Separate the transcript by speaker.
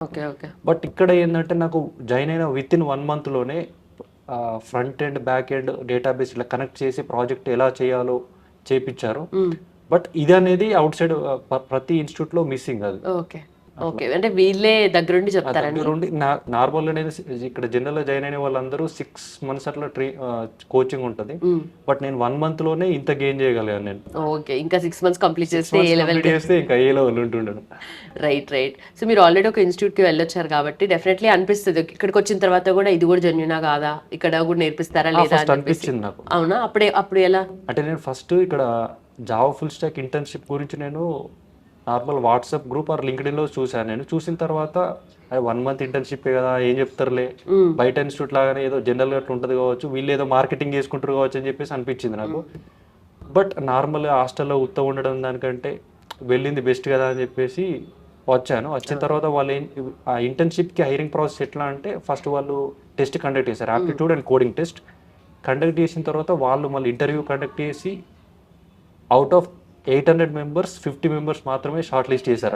Speaker 1: Okay. Okay.
Speaker 2: But ఇక్కడ ఏంటంటే నాకు జాయిన్ అయిన విత్ ఇన్ 1 మంత్‌లోనే front end, back end database ఇట్లా కనెక్ట్ చేసి ప్రాజెక్ట్ ఎలా చేయాలో చేపిచ్చారు.
Speaker 1: హ్మ్.
Speaker 2: బట్ ఇదనేది ఔట్ సైడ్ ప్రతి ఇన్‌స్టిట్యూట్‌లో మిస్సింగ్ అది.
Speaker 1: ఓకే.
Speaker 2: అట్లా.
Speaker 1: ఓకే. అంటే వీళ్ళే దగ్గరుండి
Speaker 2: ఆ!
Speaker 1: చెప్తారండి?
Speaker 2: దగ్గరుండి నార్మల్‌గా నేను ఇక్కడ జనరల్‌గా జాయిన్ అయిన వాళ్ళందరూ 6 మంత్స్ అట్లా కోచింగ్ ఉంటది.
Speaker 1: హ్మ్.
Speaker 2: బట్ నేను 1 మంత్‌లోనే ఇంత గెయిన్ చేయగలిగాను నేను.
Speaker 1: ఓకే. ఇంకా 6 మంత్స్ కంప్లీట్
Speaker 2: 6
Speaker 1: చేస్తే ఏ
Speaker 2: మంత్స్ కంప్లీట్
Speaker 1: లెవెల్‌కి
Speaker 2: చేస్తే ఇంకా ఏ లెవెల్ ఉంటుండను.
Speaker 1: రైట్. రైట్. సో, మీరు ఆల్రెడీ ఒక ఇన్‌స్టిట్యూట్‌కి వెళ్ళొచ్చారు కాబట్టి డెఫినెట్‌లీ అనిపిస్తది. ఇక్కడికొచ్చిన తర్వాత గూడా ఇది గూడా జెన్యూనా కాదా? ఇక్కడ గూడా నేర్పిస్తారా లేదా
Speaker 2: ఫస్ట్
Speaker 1: అని చెప్పేసి.
Speaker 2: అనిపించింది నాకు.
Speaker 1: అవునా? అప్పుడు ఎలా?
Speaker 2: అంటే నేను ఫస్ట్ ఇక్కడ జావా ఫుల్ స్టాక్ ఇంటర్న్‌షిప్ గురించి నేను నార్మల్ వాట్సాప్ గ్రూప్ ఆర్ లింక్డ్ఇన్‌లో చూసాను నేను. చూసిన తర్వాత అది 1 మంత్ ఇంటర్న్‌షిప్పే కదా! ఏం చెప్తారులే.
Speaker 1: హ్మ్.
Speaker 2: బయట ఇన్‌స్టిట్యూట్ లాగానే ఏదో జనరల్‌గా అట్లా ఉంటది కావచ్చు. వీళ్ళేదో మార్కెటింగ్ చేసుకుంటారు కావచ్చు అని చెప్పేసి అనిపించింది నాకు. బట్ నార్మల్‌గా హాస్టల్‌లో ఉత్తగా ఉండడం దానికంటే వెళ్ళింది బెస్ట్ కదా అని చెప్పేసి వచ్చాను. వచ్చిన
Speaker 1: ఓకే.
Speaker 2: తర్వాత వాళ్ళు ఆ ఇంటర్న్‌షిప్‌కి హైరింగ్ ప్రాసెస్ ఎట్లా అంటే ఫస్ట్ వాళ్ళు టెస్ట్ కండక్ట్ చేశారు.
Speaker 1: హ్మ్.
Speaker 2: Aptitude and coding test. Conduct చేసిన తర్వాత వాళ్ళు మళ్ళీ ఇంటర్వ్యూ కండక్ట్ చేసి ఔట్ ఆఫ్ 800 మెంబర్స్ 50 మెంబర్స్ మాత్రమే షార్ట్ లిస్ట్ చేశారు.